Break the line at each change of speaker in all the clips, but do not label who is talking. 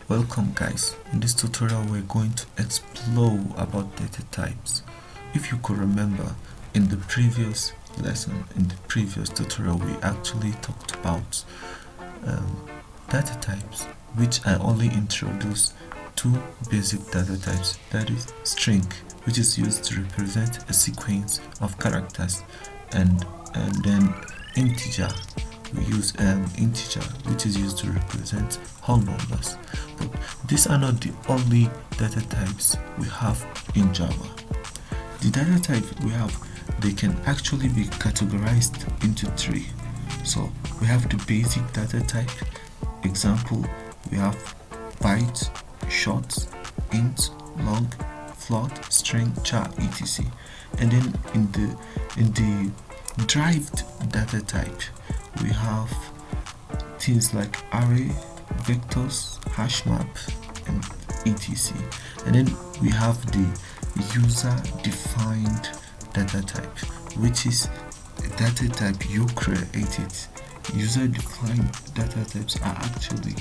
Welcome guys, in this tutorial we're going to explore about data types. If you could remember, in the previous lesson, in the previous tutorial, we actually talked about data types, which I only introduced two basic data types, that is string, which is used to represent a sequence of characters, and then integer. We use integer, which is used to represent whole numbers. But these are not the only data types we have in Java. The data type we have, they can actually be categorized into three. So we have the basic data type. Example, we have byte, short, int, long, float, string, char, etc. And then in the derived data type, we have things like array, vectors, hash map, and etc. And then we have the user defined data type, which is a data type you created. User defined data types are actually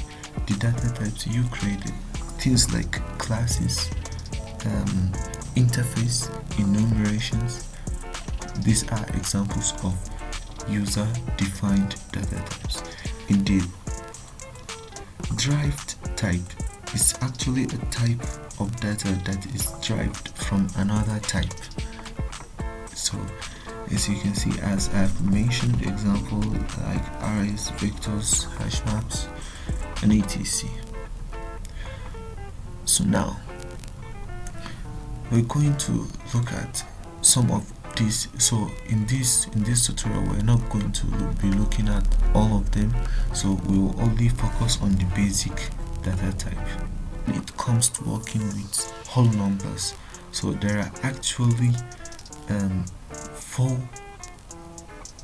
the data types you created. Things like classes, interface, enumerations. These are examples of user defined data types. In the derived type, is actually a type of data that is derived from another type. So as you can see, as I've mentioned, example like arrays, vectors, hash maps, and etc. So now we're going to look at some of these. So in this tutorial, we're not going to be looking at all of them, so we will only focus on the basic data type. When it comes to working with whole numbers, so there are actually 4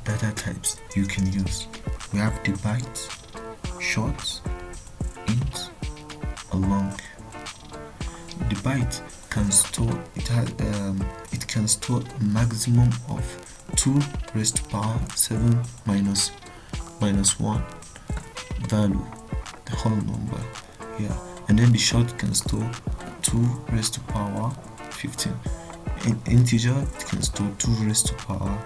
data types you can use. We have the byte, short, int, or long. The byte can store, it can store a maximum of 2 raised to power 7 minus 1 value, the whole number here. And then the short can store 2 raised to power 15. In integer, it can store 2 raised to power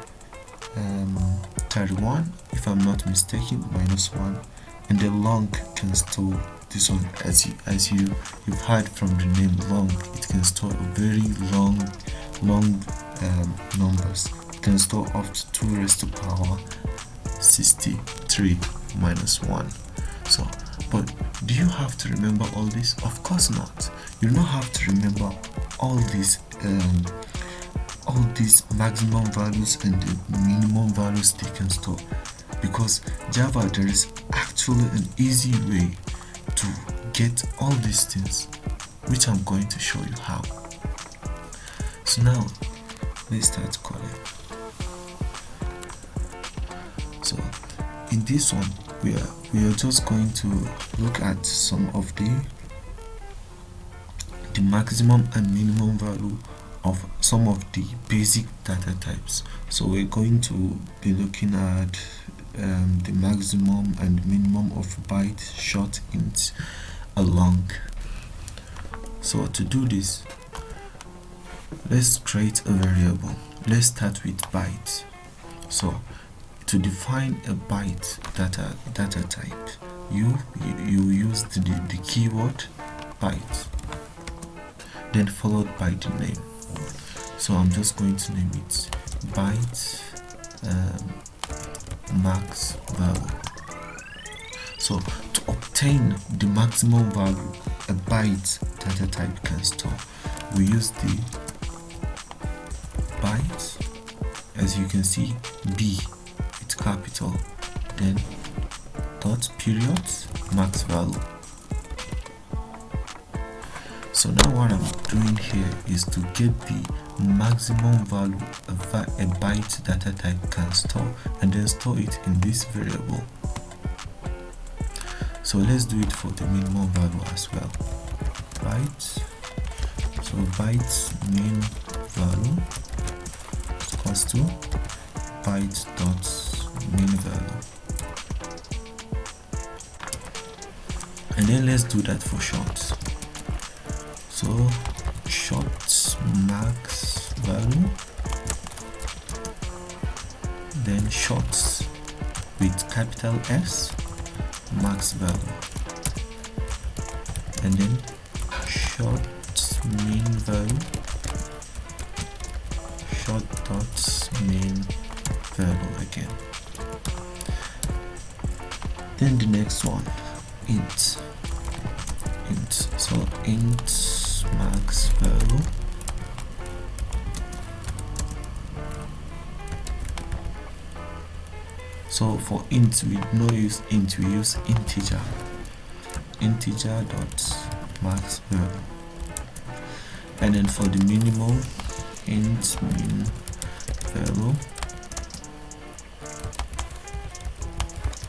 31, if I'm not mistaken, minus 1. And the long can store this one, as you've heard from the name long, it can store a very long numbers. It can store up to 2 raised to power 63 minus 1. So, but do you have to remember all this? Of course not. You don't have to remember all these maximum values and the minimum values they can store, because Java, there is actually an easy way to get all these things, which I'm going to show you how. So now let's start calling. So in this one, we are just going to look at some of the maximum and minimum value of some of the basic data types. So we're going to be looking at the maximum and minimum of byte, short, int, and long. So to do this, let's create a variable. Let's start with byte. So to define a byte data type, you use the keyword byte, then followed by the name. So I'm just going to name it byte max value. So to obtain the maximum value a byte data type can store, we use the byte, as you can see, B with capital, then dot period max value. So now what I'm doing here is to get the maximum value a byte data type can store, and then store it in this variable. So let's do it for the minimum value as well. Byte, so byte min value is equals to byte dot min value. And then let's do that for shorts. So shorts max value, then shorts with capital S max value, and then shorts mean value, short dots mean value again. Then the next one, int. So int max value, so for int we don't use int, we use integer dot max value. And then for the minimum, int min value,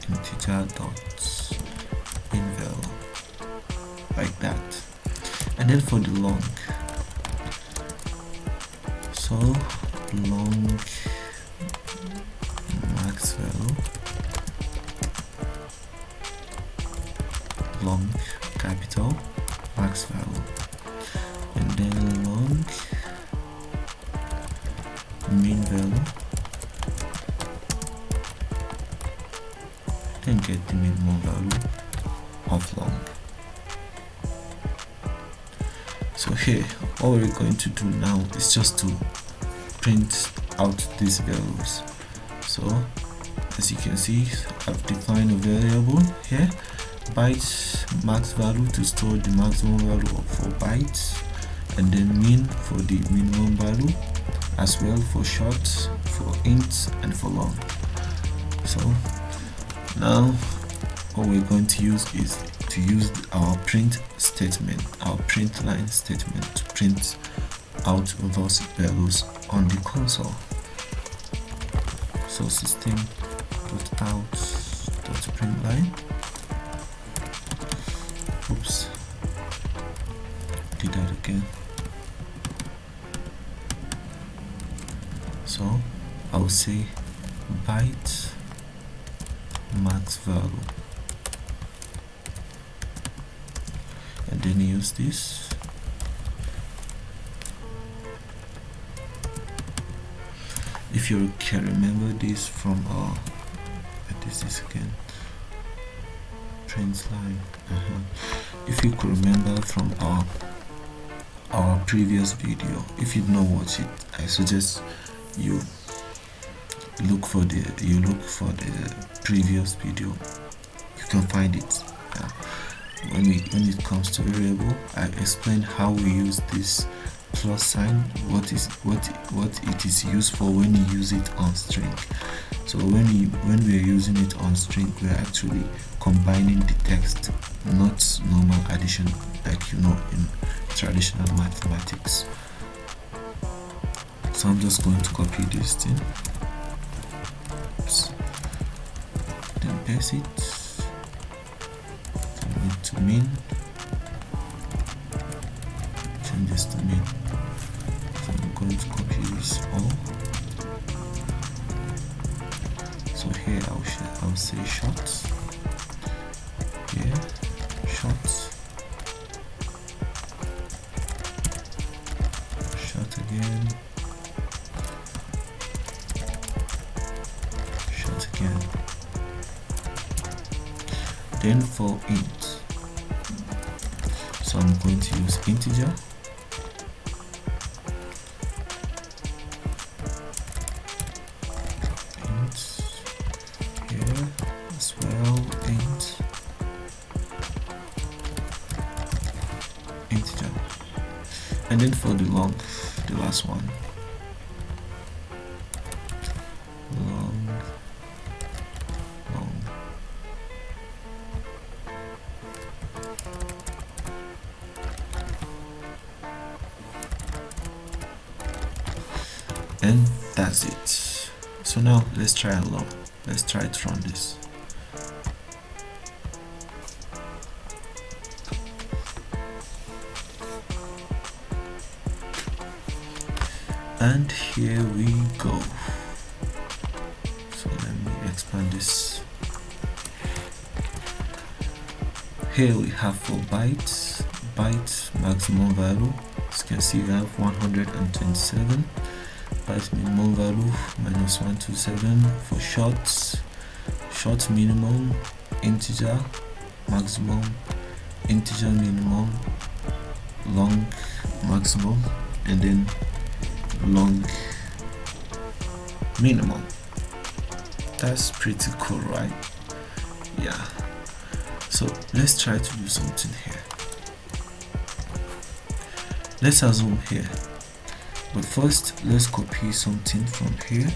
integer dot min value, like that. And then for the long, so long max value, long capital max value, and then long min value, then get the minimum value of long. So here, all we're going to do now is just to print out these values. So as you can see, I've defined a variable here, byte max value, to store the maximum value of 4 bytes, and then min for the minimum value, as well for short, for int, and for long. So now what we're going to use is to use our print statement, our print line statement, to print out those values on the console. So system.out.println, oops, did that again. So I'll say byte max value, and then use this. If you can remember this from our, this is again print line. If you could remember from our previous video, if you don't watch it, I suggest you look for the previous video. You can find it. When it comes to variable, I explained how we use this plus sign, what it is used for when you use it on string. So when we are using it on string, we are actually combining the text, not normal addition like you know in traditional mathematics. So I'm just going to copy this thing. Oops. Then paste it. Turn it to min. Change this to min. So I'm going to copy this all. So here I'll say shots. Here, shots. Shot again. Shot again. Then for int, so I'm going to use integer. Integer, and then for the long, the last one, long, and that's it. So now let's try a long. Let's try to run this. And here we go. So let me expand this. here we have for byte maximum value. As you can see, we have 127. Byte minimum value -127. For short minimum, integer maximum, integer minimum, long maximum, and then long minimum. That's pretty cool, right? Yeah. So let's try to do something here. Let's assume here, but first let's copy something from here.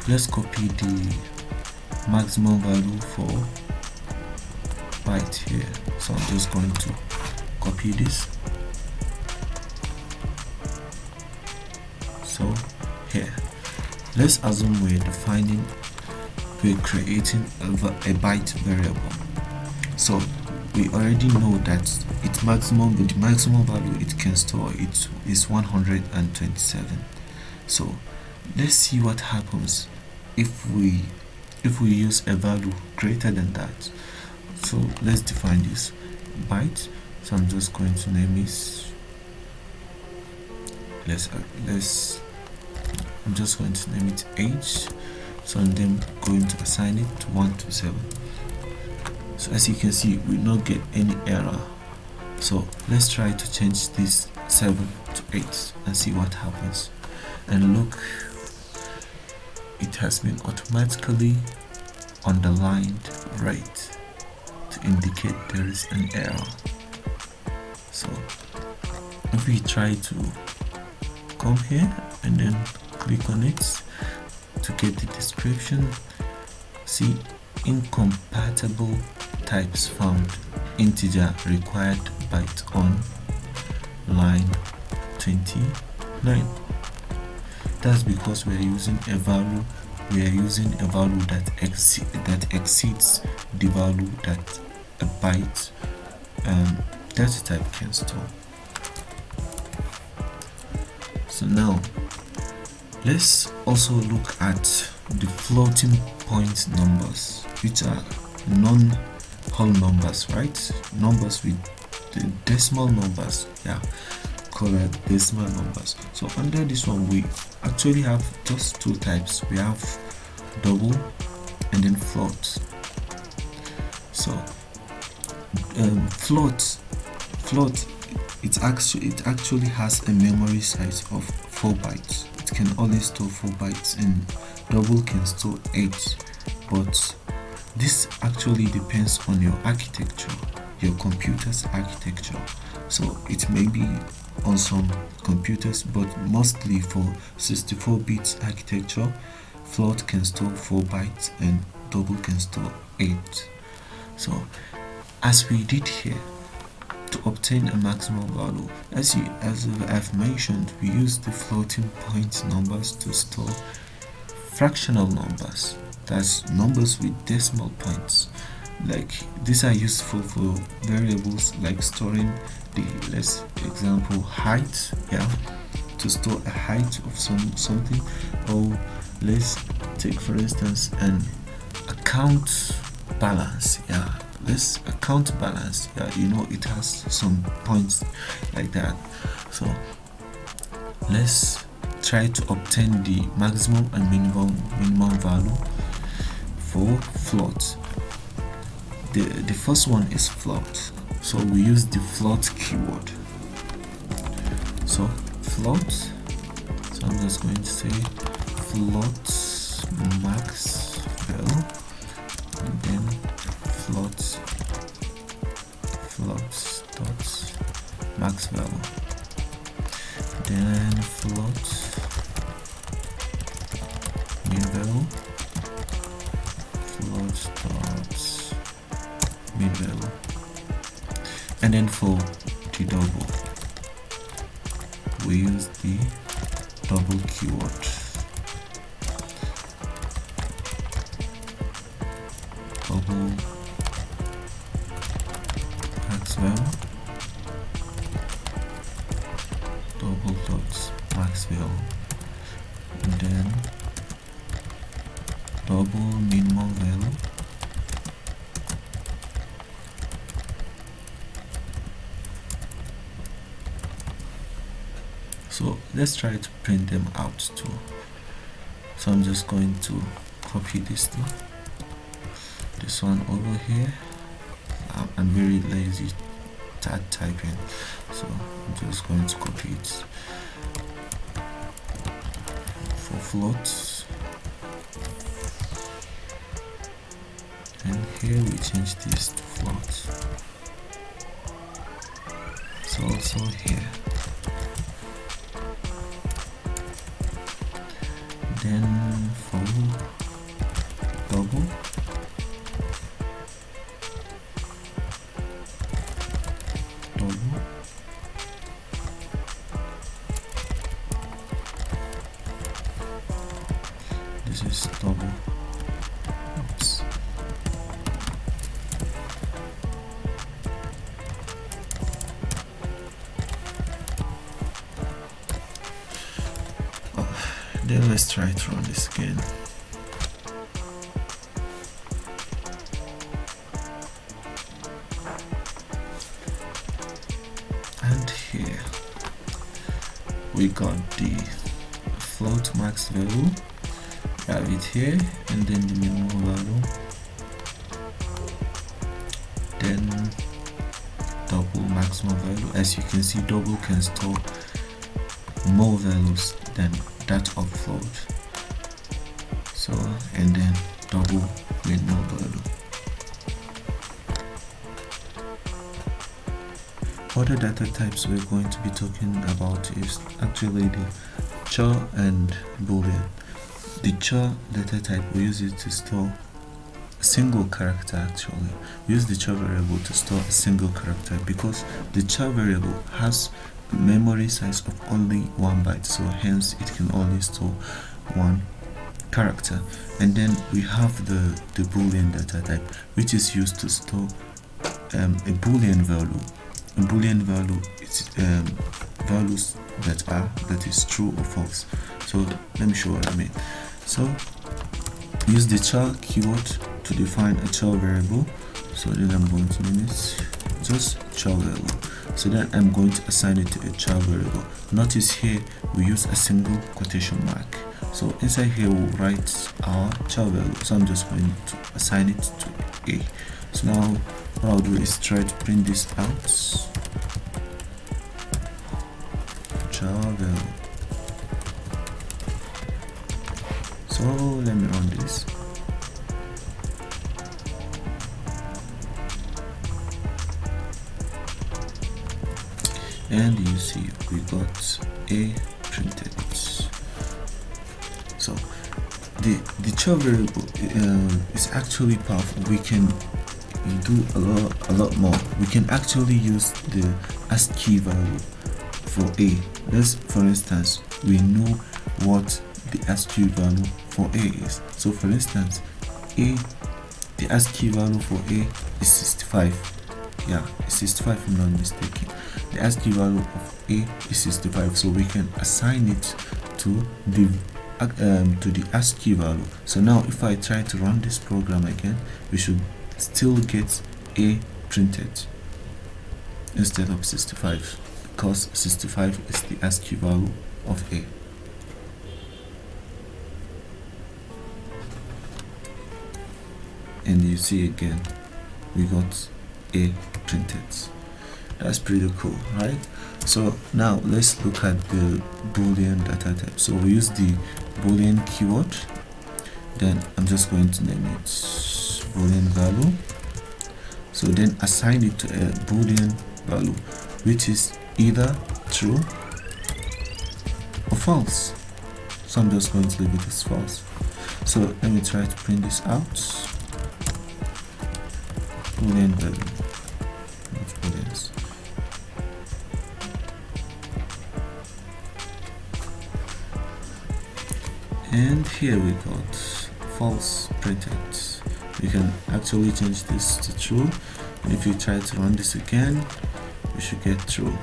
Let's copy the maximum value for byte here. So I'm just going to copy this. So here, let's assume we're creating a byte variable. So we already know that its maximum, but the maximum value it can store it is 127. So let's see what happens if we use a value greater than that. So let's define this byte. So I'm just going to name it, I'm just going to name it age. So I'm then going to assign it to 1 to 7. So as you can see, we not get any error. So let's try to change this 7 to 8 and see what happens. And look, it has been automatically underlined red to indicate there is an error. So if we try to come here and then click on it to get the description, see incompatible types found, integer required byte on line 29. That's because we are using a value that exceeds the value that a byte data type can store. So now let's also look at the floating point numbers, which are non-whole numbers, right? Numbers with the decimal numbers, yeah, called decimal numbers. So under this one, we actually have just two types. We have double and then float. So float it actually has a memory size of 4 bytes. It can only store 4 bytes, and double can store 8. But this actually depends on your architecture, your computer's architecture. So it may be on some computers, but mostly for 64-bit architecture, float can store 4 bytes and double can store 8. So as we did here, to obtain a maximum value, as I've mentioned, we use the floating point numbers to store fractional numbers. That's numbers with decimal points. Like these are useful for variables like storing the, let's example, height, yeah, to store a height of something. Or let's take for instance an account balance, yeah, this account balance, yeah, you know, it has some points like that. So let's try to obtain the maximum and minimum value for float. The first one is float, so we use the float keyword. So float, so I'm just going to say float max value, and then float dot max value, then float min value, float dot min value, and then for the double we use the double keyword. Double max value, double dot max value, and then double minimum value, So let's try to print them out too. So I'm just going to copy this one over here. I'm very lazy at typing, so I'm just going to copy it for floats, and here we change this to float. So also here, then for double, this is double. Oops. Then let's try to run this again. And here we got the float max value, have it here, and then the minimum value, then double maximum value. As you can see, double can store more values than that of float. So, and then double with no value. Other data types we're going to be talking about is actually the char and boolean. The char data type, we use it to store a single character. Actually, we use the char variable to store a single character because the char variable has a memory size of only 1 byte, so hence it can only store one character. And then we have the boolean data type, which is used to store a boolean value. A boolean value is values that is true or false. So let me show what I mean. So use the char keyword to define a char variable. So then I'm going to name it just char variable. So then I'm going to assign it to a char variable. Notice here we use a single quotation mark. So inside here we'll write our char variable. So I'm just going to assign it to A. So now what I'll do is try to print this out. Char variable. So let me run this. And you see we got A printed. So the char variable is actually powerful. We can do a lot more. We can actually use the ASCII value for A. Let's, for instance, we know what the ASCII value for A is. So for instance, the ASCII value for A is 65. Yeah, it's 65 if I'm not mistaken. The ASCII value of A is 65, so we can assign it to the ASCII value. So now if I try to run this program again, we should still get A printed instead of 65, because 65 is the ASCII value of A. And you see again we got A printed. That's pretty cool, right? So now let's look at the boolean data type. So we use the boolean keyword, then I'm just going to name it boolean value. So then assign it to a boolean value which is either true or false. So I'm just going to leave it as false. So let me try to print this out. Boolean value, not booleans. And here we got false printed. We can actually change this to true, and if you try to run this again, we should get true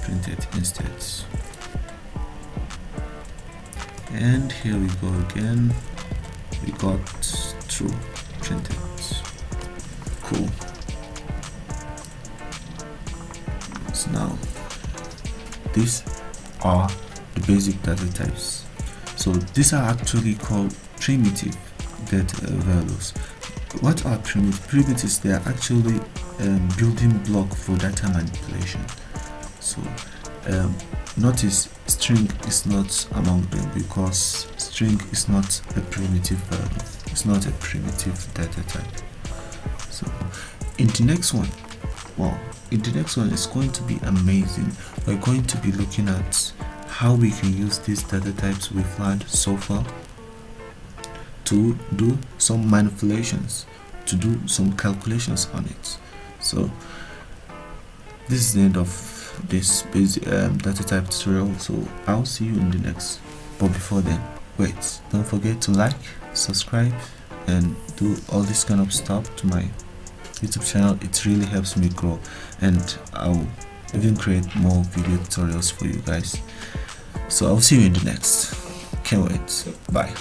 printed instead. And here we go again, we got true printed. Cool. So now this are the basic data types. So these are actually called primitive data values. What are primitives? They are actually building block for data manipulation. So notice string is not among them because string is not a primitive value. It's not a primitive data type. So in the next one, it's going to be amazing. We're going to be looking at how we can use these data types we've learned so far to do some manipulations, to do some calculations on it. So this is the end of this basic data type tutorial. So I'll see you in the next. But before then, wait, don't forget to like, subscribe, and do all this kind of stuff to my YouTube channel. It really helps me grow, and I'll even create more video tutorials for you guys. So I'll see you in the next. Can't wait. Bye.